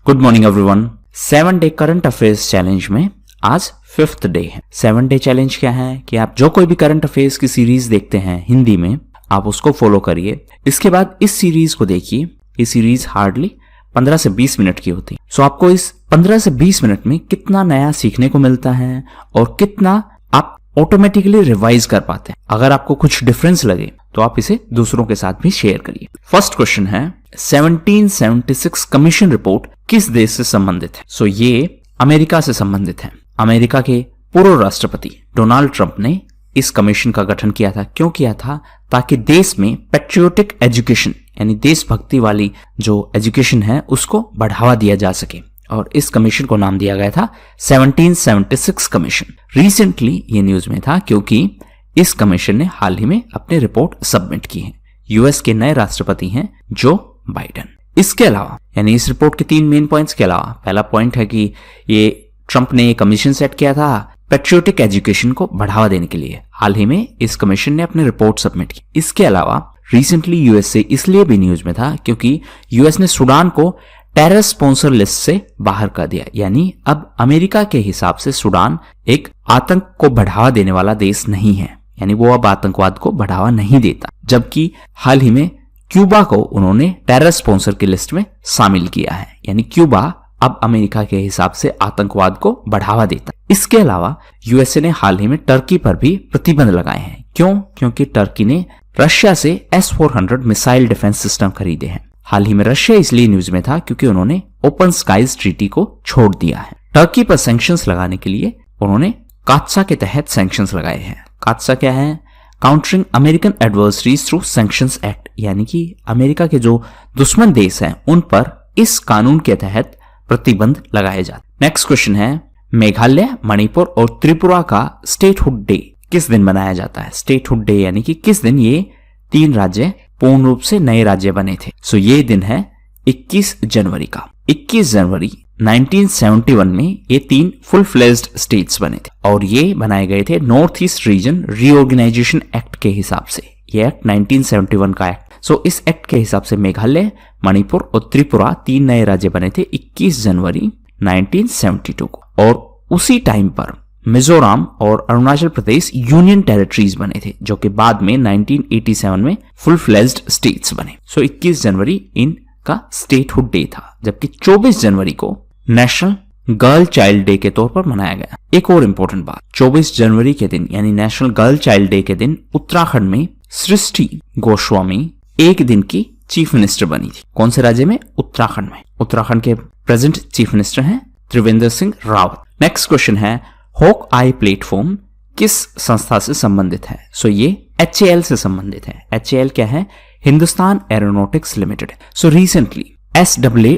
Good morning everyone. 7 day current affairs challenge में आज 5th day है। 7 डे चैलेंज क्या है कि आप जो कोई भी करंट अफेयर्स की सीरीज देखते हैं हिंदी में, आप उसको फॉलो करिए। इसके बाद इस सीरीज को देखिए। ये सीरीज हार्डली 15 से 20 मिनट की होती है। सो आपको इस 15 से 20 मिनट में कितना नया सीखने को मिलता है और कितना आप ऑटोमेटिकली रिवाइज कर पाते हैं। अगर आपको कुछ डिफरेंस लगे तो आप इसे दूसरों के साथ भी शेयर करिए। फर्स्ट क्वेश्चन है 1776 कमीशन रिपोर्ट किस देश से संबंधित है? सो ये अमेरिका से संबंधित है। अमेरिका के पूर्व राष्ट्रपति डोनाल्ड ट्रंप ने इस कमीशन का गठन किया था। क्यों किया था? ताकि देश में पैट्रियोटिक एजुकेशन यानी देशभक्ति वाली जो एजुकेशन है उसको बढ़ावा दिया जा सके, और इस कमीशन को नाम दिया गया था 1776 कमीशन। रिसेंटली ये न्यूज में था क्योंकि इस कमीशन ने हाल ही में अपनी रिपोर्ट सबमिट की है। यूएस के नए राष्ट्रपति हैं जो बाइडेन। इसके अलावा यानी इस रिपोर्ट के 3 मेन पॉइंट्स के अलावा पहला पॉइंट है कि ये ट्रंप ने कमीशन सेट किया था पैट्रियोटिक एजुकेशन को बढ़ावा देने के लिए। हाल ही में इस कमीशन ने अपनी रिपोर्ट सबमिट की। इसके अलावा रिसेंटली यूएस से इसलिए भी न्यूज में था क्योंकि यूएस ने सूडान को टेरर स्पॉन्सर लिस्ट से बाहर कर दिया। यानी अब अमेरिका के हिसाब से सूडान एक आतंक को बढ़ावा देने वाला देश नहीं है, यानी वो अब आतंकवाद को बढ़ावा नहीं देता। जबकि हाल ही में क्यूबा को उन्होंने टेरर स्पॉन्सर की लिस्ट में शामिल किया है, यानी क्यूबा अब अमेरिका के हिसाब से आतंकवाद को बढ़ावा देता। इसके अलावा यूएसए ने हाल ही में टर्की पर भी प्रतिबंध लगाए हैं। क्यों? क्योंकि टर्की ने रशिया से S-400 मिसाइल डिफेंस सिस्टम खरीदे हैं। हाल ही में रशिया इसलिए न्यूज में था क्योंकि उन्होंने ओपन स्काईज ट्रीटी को छोड़ दिया है। टर्की पर सैंक्शंस लगाने के लिए उन्होंने कात्सा के तहत सैंक्शंस लगाए हैं। कात्सा क्या है? Countering American adversaries through sanctions act, यानी कि अमेरिका के जो दुश्मन देश हैं उन पर इस कानून के तहत प्रतिबंध लगाए जाते। नेक्स्ट क्वेश्चन है मेघालय, मणिपुर और त्रिपुरा का स्टेटहुड डे किस दिन मनाया जाता है? स्टेटहुड डे यानी कि किस दिन ये 3 राज्य पूर्ण रूप से नए राज्य बने थे। सो ये दिन है 21 जनवरी का। 21 जनवरी 1971 में ये 3 फुल फ्लेज्ड स्टेट्स बने थे और ये बनाए गए थे north east region reorganisation act के हिसाब से। ये एक्ट 1971 का एक्ट। सो इस एक्ट के हिसाब से मेघालय, मणिपुर और त्रिपुरा 3 नए राज्य बने थे 21 जनवरी 1972 को। और उसी टाइम पर मिजोरम और अरुणाचल प्रदेश यूनियन टेरिटरीज बने थे, जो कि बाद में 1987 में फुल फ्लेज्ड स्टेट्स बने। सो 21 जनवरी इनका स्टेटहुड डे था। जबकि 24 जनवरी को नेशनल गर्ल चाइल्ड डे के तौर पर मनाया गया। एक और इंपॉर्टेंट बात, 24 जनवरी के दिन यानी नेशनल गर्ल चाइल्ड डे के दिन उत्तराखंड में सृष्टि गोस्वामी एक दिन की चीफ मिनिस्टर बनी थी। कौन से राज्य में? उत्तराखंड में। उत्तराखंड के प्रेजेंट चीफ मिनिस्टर हैं त्रिवेंद्र सिंह रावत। नेक्स्ट क्वेश्चन है हॉक आई प्लेटफॉर्म किस संस्था से संबंधित है? सो ये HAL से संबंधित है। HAL क्या है? Hindustan aeronautics limited. So recently SAW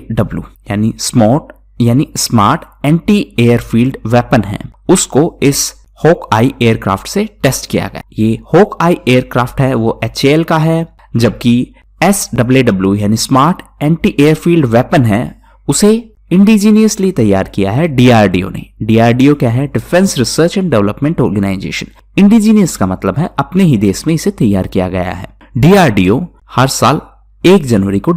यानी स्मार्ट एंटी एयरफील्ड वेपन है, उसको इस हॉक आई एयरक्राफ्ट से टेस्ट किया गया। ये हॉक आई एयरक्राफ्ट है वो HAL का है, जबकि SAW यानी स्मार्ट एंटी एयरफील्ड वेपन है उसे इंडिजीनियसली तैयार किया है DRDO ने। DRDO क्या है? Defence research and development organisation. Indigenous का मतलब है अपने ही देश में इसे तैयार किया गया है। DRDO हर साल 1 जनवरी को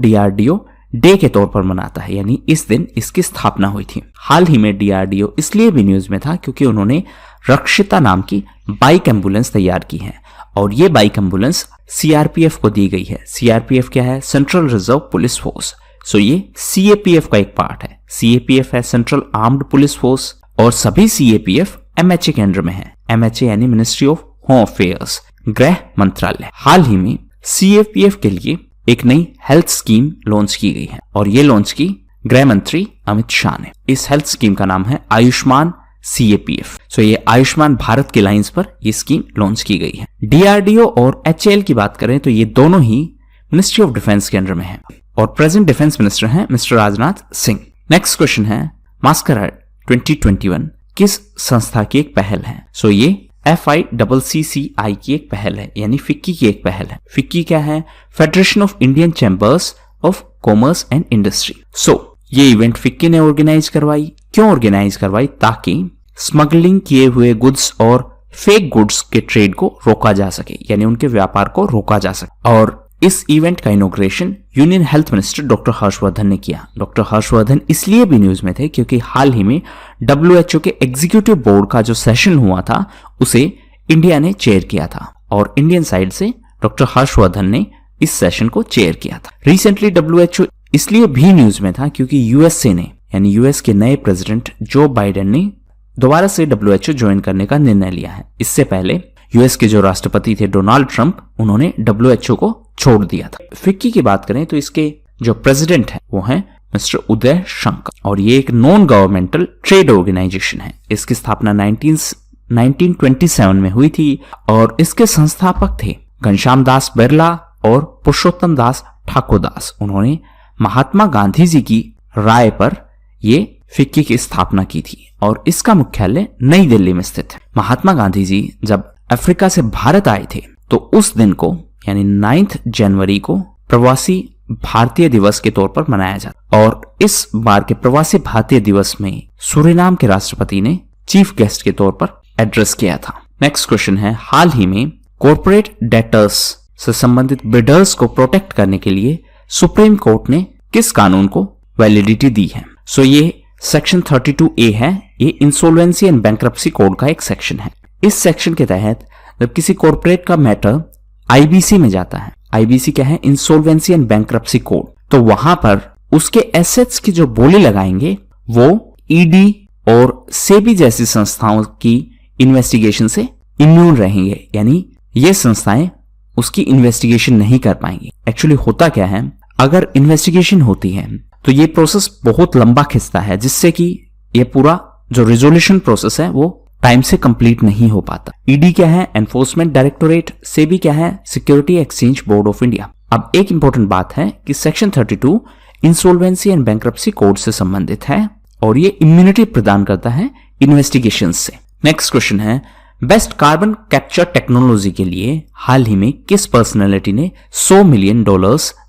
DRDO डे के तौर पर मनाता है, यानी इस दिन इसकी स्थापना हुई थी। हाल ही में DRDO इसलिए भी न्यूज में था क्योंकि उन्होंने रक्षिता नाम की बाइक एम्बुलेंस तैयार की है और ये बाइक एम्बुलेंस CRPF को दी गई है। CRPF क्या है? Central reserve police force. So ये CAPF का एक पार्ट है। CAPF है सेंट्रल आर्म्ड पुलिस फोर्स और सभी CAPF MHA के अंडर में है। MHA यानी मिनिस्ट्री ऑफ होम अफेयर्स, गृह मंत्रालय। हाल ही में CAPF के लिए एक नई हेल्थ स्कीम लॉन्च की गई है और ये लॉन्च की गृह मंत्री अमित शाह ने। इस हेल्थ स्कीम का नाम है आयुष्मान CAPF। सो ये आयुष्मान भारत के लाइंस पर ये स्कीम लॉन्च की गई है। DRDO और HAL की बात करें तो ये दोनों ही मिनिस्ट्री ऑफ डिफेंस के अंडर में है और प्रेजेंट डिफेंस मिनिस्टर हैं mister Rajnath Singh. Next question है मास्कराड 2021 किस संस्था की एक पहल है? सो ये FICCI की एक पहल है, यानी फिक्की की एक पहल है। फिक्की क्या है? Federation of Indian chambers of commerce and industry. So ये इवेंट फिक्की ने ऑर्गेनाइज करवाई। क्यों ऑर्गेनाइज करवाई? ताकि स्मगलिंग किए हुए गुड्स और फेक गुड्स के ट्रेड को रोका जा सके, यानी उनके व्यापार को रोका जा सके। और इस इवेंट का inauguration union health minister doctor Harshvardhan ने किया। डॉक्टर हर्षवर्धन इसलिए भी न्यूज में थे क्योंकि हाल ही में WHO के एग्जीक्यूटिव बोर्ड का जो सेशन हुआ था उसे इंडिया ने चेयर किया था और इंडियन साइड से डॉक्टर हर्षवर्धन ने इस सेशन को चेयर किया था। रिसेंटली WHO इसलिए भी न्यूज में था क्योंकि यूएसए ने यानी यूएस के नए प्रेसिडेंट जो बाइडेन ने दोबारा से WHO ज्वाइन करने का निर्णय लिया है। इससे पहले यूएस के जो राष्ट्रपति थे डोनाल्ड ट्रंप, उन्होंने WHO को छोड़ दिया था। फिक्की की बात करें तो इसके जो प्रेसिडेंट है वो है मिस्टर उदय शंकर और ये एक नॉन गवर्नमेंटल ट्रेड ऑर्गेनाइजेशन है। इसकी स्थापना 1927 में हुई थी और इसके संस्थापक थे घनश्याम दास बिरला और पुरुषोत्तम दास ठाकुरदास। उन्होंने महात्मा गांधी जी की राय पर ये फिक्की की स्थापना की थी और इसका मुख्यालय नई दिल्ली में स्थित है। महात्मा गांधी जी जब अफ्रीका से भारत आए थे तो उस दिन को यानी 9 जनवरी को प्रवासी भारतीय दिवस के तौर पर मनाया जाता और इस बार के प्रवासी भारतीय दिवस में सूरीनाम के राष्ट्रपति ने चीफ गेस्ट के तौर पर एड्रेस किया था। नेक्स्ट क्वेश्चन है, हाल ही में कॉर्पोरेट डेटर्स से संबंधित बिडर्स को प्रोटेक्ट करने के लिए सुप्रीम कोर्ट ने किस कानून को वैलिडिटी दी है? सो ये सेक्शन 32A है। ये इंसॉल्वेंसी एंड बैंक्रप्सी कोड का एक सेक्शन है। इस सेक्शन के तहत जब किसी कॉर्पोरेट का मैटर IBC में जाता है, IBC क्या है? इंसॉल्वेंसी एंड बैंक्रप्सी कोड, तो वहां पर उसके एसेट्स की जो बोली लगाएंगे वो ED और सेबी जैसी संस्थाओं की इन्वेस्टिगेशन से इम्यून रहेंगे, यानी ये संस्थाएं उसकी इन्वेस्टिगेशन नहीं कर पाएंगी। एक्चुअली होता क्या है, अगर इन्वेस्टिगेशन होती है तो ये प्रोसेस बहुत लंबा खिंचता है जिससे कि ये पूरा जो रिजोल्यूशन प्रोसेस है वो टाइम से कंप्लीट नहीं हो पाता। ED क्या है? Enforcement directorate. सेबी क्या है? Security exchange board of India. अब एक इंपॉर्टेंट बात है कि section 32 insolvency and bankruptcy code से संबंधित है और ये इम्यूनिटी प्रदान करता है इन्वेस्टिगेशन से। नेक्स्ट क्वेश्चन है, बेस्ट कार्बन कैप्चर टेक्नोलॉजी के लिए हाल ही में किस पर्सनैलिटी ने $100 मिलियन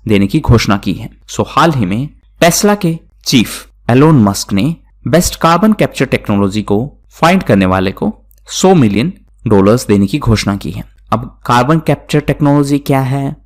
देने की घोषणा की है? हाल ही में टेस्ला के चीफ एलोन मस्क ने बेस्ट कार्बन कैप्चर टेक्नोलॉजी को फाइंड करने वाले को $100 मिलियन देने की घोषणा की है। अब कार्बन कैप्चर टेक्नोलॉजी क्या है?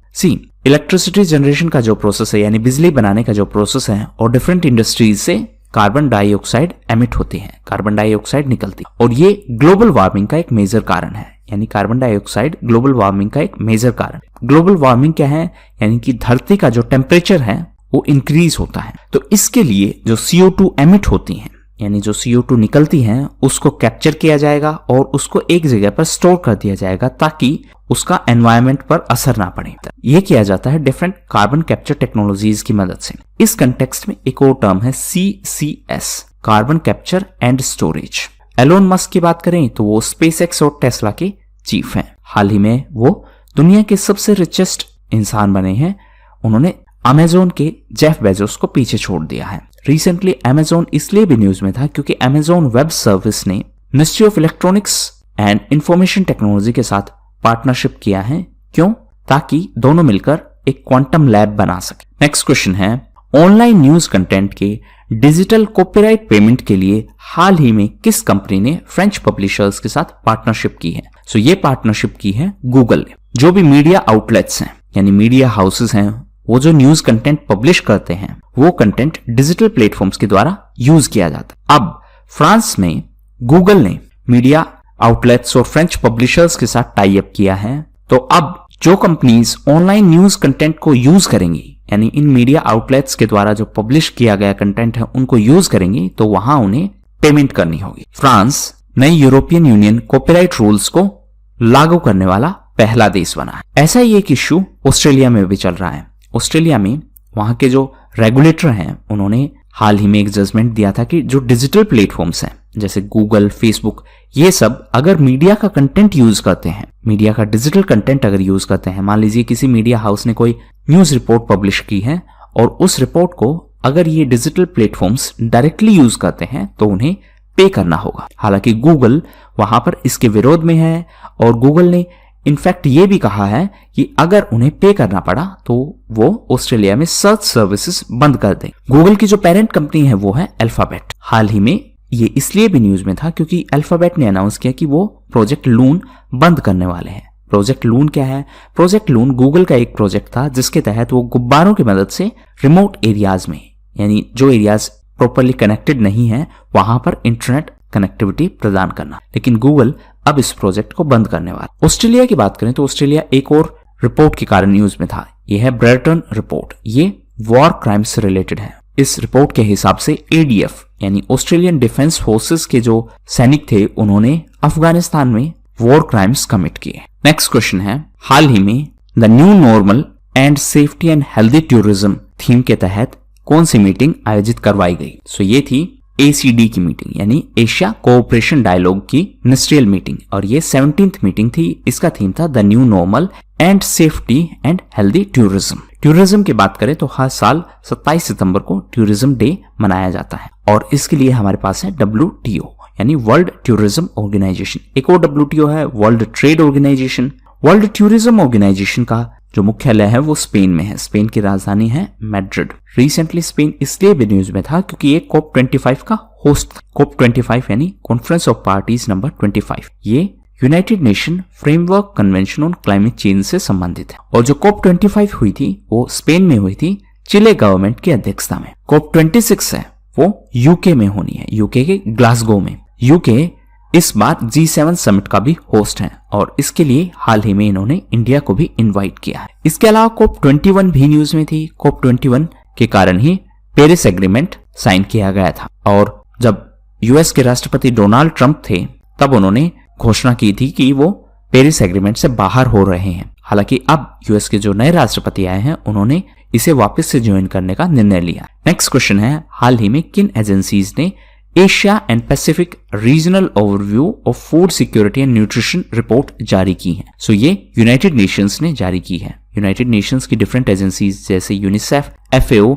इलेक्ट्रिसिटी जनरेशन का जो प्रोसेस है यानी बिजली बनाने का जो प्रोसेस है और डिफरेंट इंडस्ट्रीज से कार्बन डाइऑक्साइड एमिट होती है, कार्बन डाइऑक्साइड निकलती है और ये ग्लोबल वार्मिंग का एक मेजर कारण है। यानी कार्बन डाइऑक्साइड ग्लोबल वार्मिंग का एक मेजर कारण। ग्लोबल वार्मिंग क्या है? यानी कि धरती का जो टेम्परेचर है वो इंक्रीज होता है, तो इसके लिए जो CO2 एमिट होती हैं यानी जो CO2 निकलती हैं उसको कैप्चर किया जाएगा और उसको एक जगह पर स्टोर कर दिया जाएगा ताकि उसका एनवायरनमेंट पर असर ना पड़े। यह किया जाता है डिफरेंट कार्बन कैप्चर टेक्नोलॉजीज की मदद से। इस कंटेक्स्ट में एक और टर्म है CCS, carbon capture and storage. Elon Musk की बात करें तो वो SpaceX और टेस्ला के चीफ हैं। हाल ही में वो दुनिया के सबसे रिचेस्ट इंसान बने हैं। उन्होंने अमेजोन के जेफ बेजोस को पीछे छोड़ दिया है। रिसेंटली अमेजोन इसलिए भी न्यूज में था क्योंकि अमेजोन वेब सर्विस ने ministry of electronics and information technology के साथ पार्टनरशिप किया है। क्यों? ताकि दोनों मिलकर एक क्वांटम लैब बना सके। नेक्स्ट क्वेश्चन है, ऑनलाइन न्यूज कंटेंट के डिजिटल कॉपीराइट पेमेंट के लिए हाल ही में किस कंपनी ने फ्रेंच पब्लिशर्स के साथ पार्टनरशिप की है? ये पार्टनरशिप की है गूगल ने। जो भी मीडिया आउटलेट्स हैं यानी मीडिया हाउसेस हैं वो जो न्यूज कंटेंट पब्लिश करते हैं वो कंटेंट डिजिटल प्लेटफॉर्म्स के द्वारा यूज किया जाता है। अब फ्रांस में गूगल ने मीडिया आउटलेट्स और फ्रेंच पब्लिशर्स के साथ टाई अप किया है, तो अब जो कंपनीज ऑनलाइन न्यूज कंटेंट को यूज करेंगी यानी इन मीडिया आउटलेट्स के द्वारा जो पब्लिश किया गया कंटेंट है उनको यूज करेंगी तो वहां उन्हें पेमेंट करनी होगी। फ्रांस नई यूरोपियन यूनियन कॉपीराइट रूल्स को लागू करने वाला पहला देश बना है। ऐसा ही एक इश्यू ऑस्ट्रेलिया में भी चल रहा है। ऑस्ट्रेलिया में वहां के जो रेगुलेटर हैं उन्होंने हाल ही में एक जजमेंट दिया था कि जो डिजिटल प्लेटफॉर्म्स हैं जैसे गूगल, फेसबुक, ये सब अगर मीडिया का कंटेंट यूज करते हैं, मीडिया का डिजिटल कंटेंट अगर यूज करते हैं, मान लीजिए किसी मीडिया हाउस ने कोई न्यूज रिपोर्ट पब्लिश की है और उस रिपोर्ट को अगर ये डिजिटल प्लेटफॉर्म्स डायरेक्टली यूज करते हैं तो उन्हें पे करना होगा। हालांकि गूगल वहां पर इसके विरोध में है और गूगल ने इनफैक्ट ये भी कहा है कि अगर उन्हें पे करना पड़ा तो वो ऑस्ट्रेलिया में सर्च सर्विसेज बंद कर दें। गूगल की जो पेरेंट कंपनी है वो है अल्फाबेट। हाल ही में ये इसलिए भी न्यूज में था क्योंकि अल्फाबेट ने अनाउंस किया कि वो प्रोजेक्ट लून बंद करने वाले हैं। प्रोजेक्ट लून क्या है? प्रोजेक्ट लून गूगल का एक प्रोजेक्ट था जिसके तहत वो गुब्बारों की मदद से रिमोट एरियाज में, यानी जो एरियाज प्रॉपरली कनेक्टेड नहीं है, वहां पर इंटरनेट कनेक्टिविटी प्रदान करना। लेकिन गूगल अब इस प्रोजेक्ट को बंद करने वाला। ऑस्ट्रेलिया की बात करें तो ऑस्ट्रेलिया एक और रिपोर्ट के कारण न्यूज में था। यह है ब्रेटन रिपोर्ट। ये वॉर क्राइम से रिलेटेड है। इस रिपोर्ट के हिसाब से एडीएफ यानी ऑस्ट्रेलियन डिफेंस फोर्सेस के जो सैनिक थे उन्होंने अफगानिस्तान में वॉर क्राइम्स कमिट किए। नेक्स्ट क्वेश्चन है, हाल ही में the new normal and safety and healthy tourism theme के तहत कौन सी मीटिंग आयोजित करवाई गई? सो ये थी ACD की मीटिंग यानी एशिया कोऑपरेशन डायलॉग की मिनिस्ट्रियल मीटिंग, और ये 17th मीटिंग थी। इसका थीम था the new normal and safety and healthy tourism. Tourism की बात करें तो हर साल 27 सितंबर को टूरिज्म डे मनाया जाता है, और इसके लिए हमारे पास है WTO यानी वर्ल्ड टूरिज्म ऑर्गेनाइजेशन। एक और WTO है world trade organisation. World tourism organisation का जो मुख्यालय है वो स्पेन में है। स्पेन की राजधानी है मैड्रिड। रिसेंटली स्पेन इसलिए भी न्यूज में था क्योंकि ये COP25 का होस्ट। COP25 यानी कॉन्फ्रेंस ऑफ पार्टीज नंबर 25। ये United nation framework convention on climate change से संबंधित है। और जो COP25 हुई थी वो स्पेन में हुई थी, चिले गवर्नमेंट की अध्यक्षता में। COP26 है वो यूके में होनी है, यूके के ग्लासगो में। यूके इस बार G7 समिट का भी होस्ट है, और इसके लिए हाल ही में इन्होंने इंडिया को भी इनवाइट किया है। इसके अलावा COP21 भी न्यूज में थी। COP21 के कारण ही पेरिस एग्रीमेंट साइन किया गया था, और जब यूएस के राष्ट्रपति डोनाल्ड ट्रंप थे तब उन्होंने घोषणा की थी कि वो पेरिस एग्रीमेंट से बाहर हो रहे हैं। हालांकि अब यूएस के जो नए राष्ट्रपति आए हैं उन्होंने इसे वापस से ज्वाइन करने का निर्णय लिया। नेक्स्ट क्वेश्चन है, हाल ही में किन एजेंसीज ने Asia and Pacific regional overview of food security and nutrition report जारी की है? सो ये यूनाइटेड नेशंस ने जारी की है। यूनाइटेड नेशंस की डिफरेंट एजेंसीज जैसे UNICEF, FAO,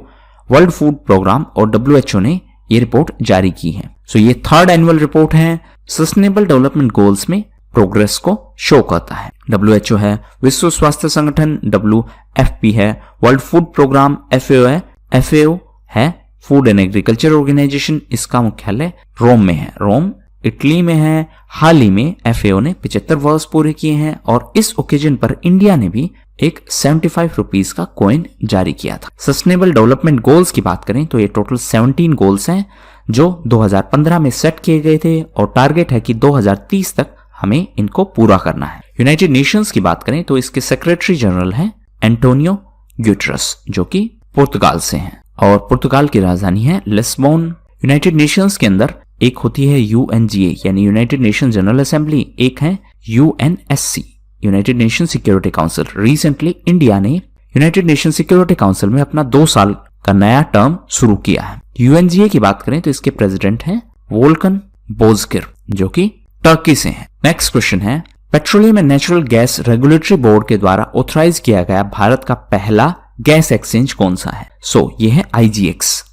world food programme और WHO ने ये रिपोर्ट जारी की है। सो ये 3rd एनुअल रिपोर्ट है। सस्टेनेबल डेवलपमेंट गोल्स में प्रोग्रेस को शो करता है। WHO है विश्व स्वास्थ्य संगठन, WFP है वर्ल्ड फूड प्रोग्राम, FAO है फूड एंड एग्रीकल्चर ऑर्गेनाइजेशन। इसका मुख्यालय रोम में है, रोम इटली में है। हाल ही में FAO ने 75 वर्ष पूरे किए हैं, और इस ओकेजन पर इंडिया ने भी एक 75 रुपीज का कॉइन जारी किया था। सस्टेनेबल डेवलपमेंट गोल्स की बात करें तो ये टोटल 17 गोल्स हैं जो 2015 में सेट किए गए थे, और टारगेट है कि 2030 तक हमें इनको पूरा करना है। यूनाइटेड नेशंस की बात करें तो इसके सेक्रेटरी जनरल हैं एंटोनियो ग्यूटेरस, जो कि पुर्तगाल से हैं, और पुर्तगाल की राजधानी है लिस्बोन। यूनाइटेड नेशंस के अंदर एक होती है UNGA यानी यूनाइटेड नेशन जनरल असेंबली, एक है UNSC United nation security council. Recently India ने यूनाइटेड नेशन सिक्योरिटी काउंसिल में अपना 2 साल का नया टर्म शुरू किया है। UNGA की बात करें तो इसके प्रेसिडेंट हैं वोल्कन बोजकिर, जो कि टर्की से हैं। नेक्स्ट क्वेश्चन है, petroleum and natural gas regulatory board के द्वारा ऑथराइज किया गया भारत का पहला गैस एक्सचेंज कौन सा है? ये है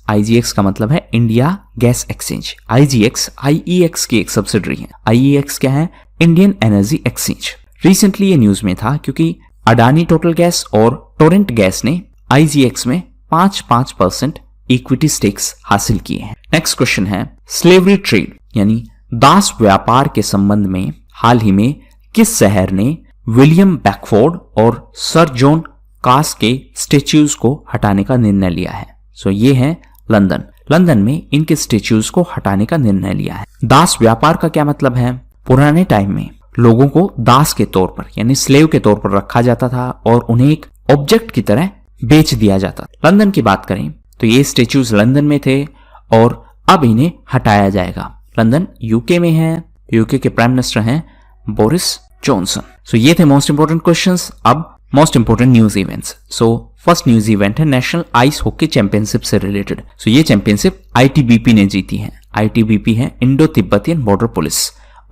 IGX का मतलब है इंडिया गैस एक्सचेंज। IEX की एक सब्सिडरी है। IEX क्या है? Indian energy exchange. रिसेंटली ये न्यूज में था क्योंकि अडानी टोटल गैस और टोरेंट गैस ने IGX में 5% इक्विटी स्टेक्स हासिल किए हैं। नेक्स्ट क्वेश्चन है, स्लेवरी ट्रेड यानी दास व्यापार के संबंध में हाल ही में किस शहर ने विलियम बैकफोर्ड और सर जॉन कास के स्टेच्यूज को हटाने का निर्णय लिया है? ये है लंदन में इनके स्टेच्यूज को हटाने का निर्णय लिया है। दास व्यापार का क्या मतलब है? पुराने टाइम में लोगों को दास के तौर पर यानी स्लेव के तौर पर रखा जाता था और उन्हें एक ऑब्जेक्ट की तरह बेच दिया जाता। लंदन की बात करें तो ये स्टेच्यूज लंदन में थे और अब इन्हें हटाया जाएगा। लंदन यूके में है, यूके के प्राइम मिनिस्टर हैं बोरिस जॉनसन। ये थे मोस्ट इंपोर्टेंट क्वेश्चंस। अब most important news events. First news event है नेशनल आइस हॉकी चैंपियनशिप से रिलेटेड। ये चैंपियनशिप ITBP ने जीती है। ITBP है इंडो तिब्बतियन बॉर्डर पुलिस,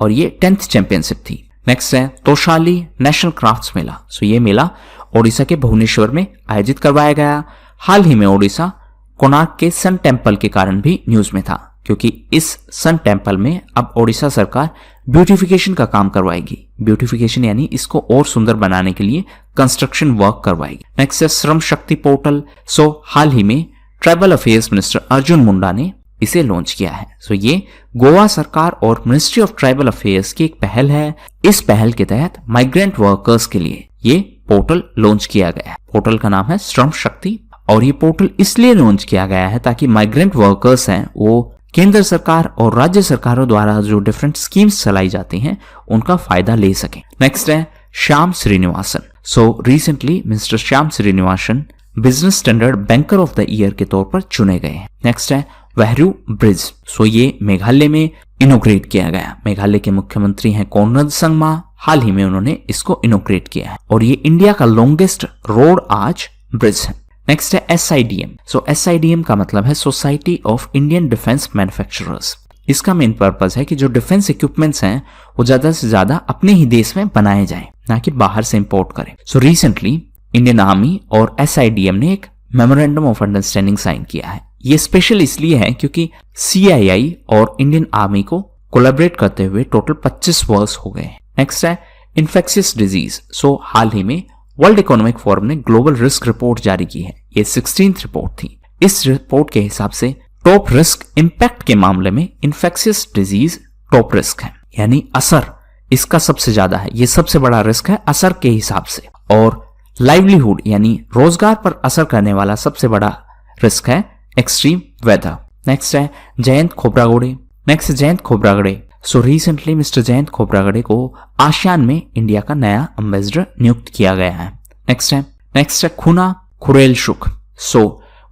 और ये 10th चैंपियनशिप थी। नेक्स्ट है तोशाली नेशनल क्राफ्ट्स मेला। ये मेला ओडिशा के भुवनेश्वर में आयोजित करवाया गया। हाल ही में ओडिशा कोणार्क के सन टेम्पल के कारण भी न्यूज में था, क्योंकि इस सन टेम्पल में अब ओडिशा सरकार ब्यूटिफिकेशन का काम करवाएगी। ब्यूटिफिकेशन यानी इसको और सुंदर बनाने के लिए कंस्ट्रक्शन वर्क करवाएगी। नेक्स्ट है श्रम शक्ति पोर्टल। हाल ही में tribal affairs minister Arjun Munda ने इसे लॉन्च किया है। ये गोवा सरकार और मिनिस्ट्री ऑफ ट्राइबल अफेयर्स की एक पहल है। इस पहल के तहत माइग्रेंट वर्कर्स के लिए ये पोर्टल लॉन्च किया गया है। पोर्टल का नाम है श्रम शक्ति और ये पोर्टल इसलिए लॉन्च किया गया है ताकि माइग्रेंट वर्कर्स हैं वो केंद्र सरकार और राज्य सरकारों द्वारा जो डिफरेंट स्कीम्स चलाई जाती हैं उनका फायदा ले सकें। नेक्स्ट है श्याम श्रीनिवासन। सो recently mister Shyam Srinivasan business standard banker of the year के तौर पर चुने गए हैं। नेक्स्ट है वेहरू ब्रिज। सो ये मेघालय में इनोग्रेट किया गया। मेघालय के मुख्यमंत्री हैं कोनराड संगमा, हाल ही में उन्होंने इसको इनोग्रेट किया है और ये इंडिया का लॉन्गेस्ट रोड आर्च ब्रिज है। नेक्स्ट है SIDM। सो SIDM का मतलब है society of Indian defence manufacturers. इसका मेन पर्पस है कि जो डिफेंस इक्विपमेंट्स हैं वो ज्यादा से ज्यादा अपने ही देश में बनाए जाएं, ना कि बाहर से इंपोर्ट करें। सो रिसेंटली इंडियन आर्मी और SIDM ने एक मेमोरेंडम ऑफ अंडरस्टैंडिंग साइन किया है। ये स्पेशल इसलिए है क्योंकि CII और इंडियन आर्मी को कोलैबोरेट करते हुए टोटल 25 वर्ष हो गए। नेक्स्ट है इन्फेक्शियस डिजीज। सो हाल ही में वर्ल्ड इकोनॉमिक फोरम ने ग्लोबल रिस्क रिपोर्ट जारी की है। ये 16th रिपोर्ट थी। इस रिपोर्ट के हिसाब से टॉप रिस्क इंपैक्ट के मामले में इन्फेक्शियस डिजीज टॉप रिस्क है, यानी असर इसका सबसे ज्यादा है। ये सबसे बड़ा रिस्क है असर के हिसाब से। और लाइवलीहुड यानी रोजगार पर असर करने वाला सबसे बड़ा रिस्क है एक्सट्रीम वेदर। नेक्स्ट है Jayant Khobragade. Next Jayant Khobragade. So recently mister Jayant Khobragade को आसियान में इंडिया का नया एम्बेसडर नियुक्त किया गया है। नेक्स्ट है खुना खुरेलशुक। सो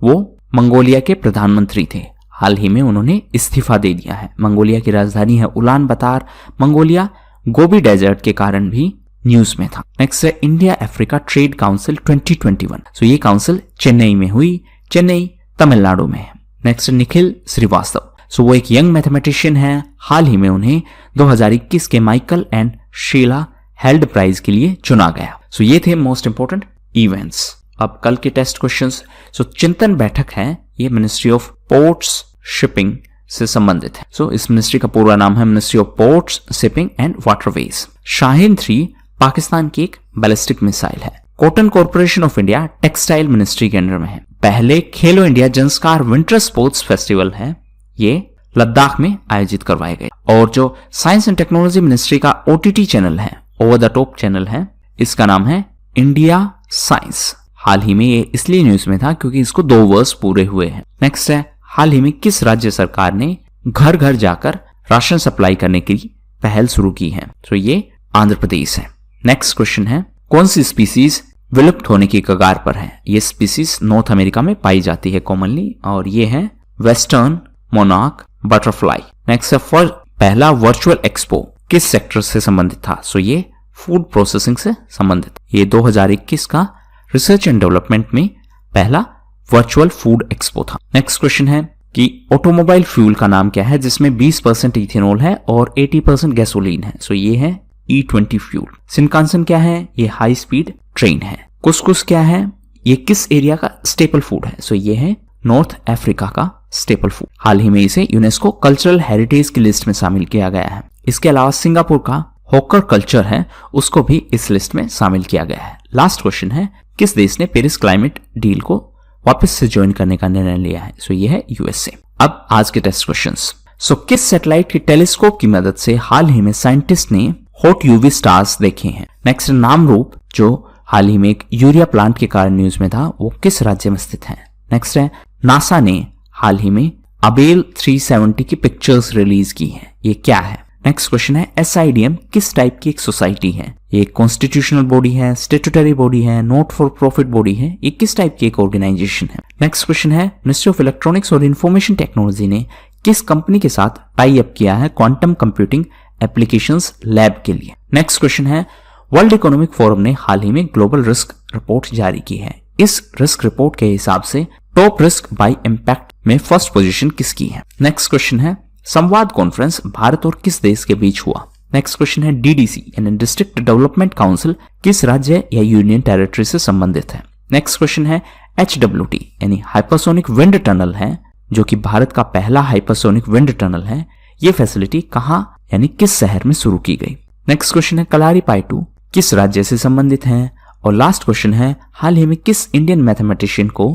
वो मंगोलिया के प्रधानमंत्री थे। हाल ही में उन्होंने इस्तीफा दे दिया है। मंगोलिया की राजधानी है उलान बतार। मंगोलिया गोबी डेजर्ट के कारण भी न्यूज में था। नेक्स्ट है इंडिया अफ्रीका ट्रेड काउंसिल 2021। सो ये काउंसिल चेन्नई में हुई, चेन्नई तमिलनाडु में है। नेक्स्ट निखिल श्रीवास्तव। सो वो एक यंग मैथमेटिशियन है। हाल ही में उन्हें 2021 के Michael and Sheila Held prize के लिए चुना गया। सो ये थे मोस्ट इंपोर्टेंट इवेंट्स। अब कल के टेस्ट क्वेश्चंस। सो चिंतन बैठक है, ये मिनिस्ट्री ऑफ पोर्ट्स शिपिंग से संबंधित है। सो इस मिनिस्ट्री का पूरा नाम है ministry of ports shipping and waterways. Shaheen 3 Pakistan की एक बैलिस्टिक मिसाइल है। Cotton corporation of India textile ministry के अंडर में है। पहले खेलो India Zanskar winter sports festival है, ये लद्दाख में आयोजित करवाए गए। और जो साइंस एंड टेक्नोलॉजी मिनिस्ट्री का OTT चैनल है, ओवर द टॉप चैनल है, इसका नाम है इंडिया साइंस। हाल ही में ये इसलिए न्यूज में था क्योंकि इसको 2 वर्ष पूरे हुए हैं। नेक्स्ट है हाल ही में किस राज्य सरकार ने घर घर जाकर राशन सप्लाई करने की पहल शुरू की है? तो ये आंध्र प्रदेश है। नेक्स्ट क्वेश्चन है कौन सी स्पीसीज विलुप्त होने की कगार पर है? ये स्पीसीज नॉर्थ अमेरिका में पाई जाती है कॉमनली और ये है वेस्टर्न मोनार्क बटरफ्लाई। नेक्स्ट है पहला वर्चुअल एक्सपो किस सेक्टर से संबंधित था? सो ये फूड प्रोसेसिंग से संबंधित। ये 2021 का रिसर्च एंड डेवलपमेंट में पहला वर्चुअल फूड एक्सपो था। नेक्स्ट क्वेश्चन है कि ऑटोमोबाइल फ्यूल का नाम क्या है जिसमें 20% इथेनॉल है और 80% गैसोलीन है? सो ये है E20 फ्यूल। शिनकानसेन क्या है? ये हाई स्पीड ट्रेन है। कुसकुस क्या है? ये किस एरिया का स्टेपल फूड है? सो ये है नॉर्थ अफ्रीका का स्टेपल फूड। हाल ही में इसे यूनेस्को कल्चरल हेरिटेज की लिस्ट में शामिल किया गया है। इसके अलावा सिंगापुर का हॉकर कल्चर है, उसको भी इस लिस्ट में शामिल किया गया है। लास्ट क्वेश्चन है किस देश ने पेरिस क्लाइमेट डील को वापस से ज्वाइन करने का निर्णय लिया है? सो ये है USA। अब आज के टेस्ट क्वेश्चंस। सो किस सैटेलाइट के टेलीस्कोप की मदद से हाल ही में साइंटिस्ट ने हॉट UV स्टार्स देखे हैं? नेक्स्ट नामरूप जो हाल ही में एक यूरिया प्लांट के कारण न्यूज में था, वो किस राज्य में स्थित है? नेक्स्ट है नासा ने हाल ही में अबेल 370 की पिक्चर्स रिलीज की है, ये क्या है? नेक्स्ट क्वेश्चन है SIDM किस टाइप की एक सोसाइटी है? ये कॉन्स्टिट्यूशनल बॉडी है, स्टेट्यूटरी बॉडी है, नॉट फॉर प्रॉफिट बॉडी है, ये किस टाइप की एक ऑर्गेनाइजेशन है? नेक्स्ट क्वेश्चन है मिनिस्ट्री ऑफ इलेक्ट्रॉनिक्स और इंफॉर्मेशन टेक्नोलॉजी ने किस कंपनी के साथ टाई अप किया है क्वांटम कंप्यूटिंग एप्लीकेशंस लैब के लिए? नेक्स्ट क्वेश्चन है वर्ल्ड इकोनॉमिक फोरम ने हाल ही में ग्लोबल रिस्क रिपोर्ट जारी की है। इस रिस्क रिपोर्ट के हिसाब से टॉप रिस्क बाय इंपैक्ट में फर्स्ट पोजीशन किसकी है? नेक्स्ट क्वेश्चन है संवाद कॉन्फ्रेंस भारत और किस देश के बीच हुआ? नेक्स्ट क्वेश्चन है DDC यानी डिस्ट्रिक्ट डेवलपमेंट काउंसिल किस राज्य या यूनियन टेरिटरी से संबंधित है? नेक्स्ट क्वेश्चन है HWT यानी हाइपरसोनिक विंड टनल है, जो कि भारत का पहला हाइपरसोनिक विंड टनल है। ये फैसिलिटी कहां यानी किस शहर में शुरू की गई? नेक्स्ट क्वेश्चन है कलारी पाइटू किस राज्य से संबंधित है? और लास्ट क्वेश्चन है हाल ही में किस इंडियन मैथमेटिशियन को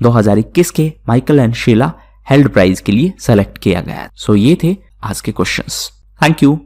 2021 के Michael and Sheila Held prize के लिए सेलेक्ट किया गया? सो ये थे आज के क्वेश्चंस। Thank you.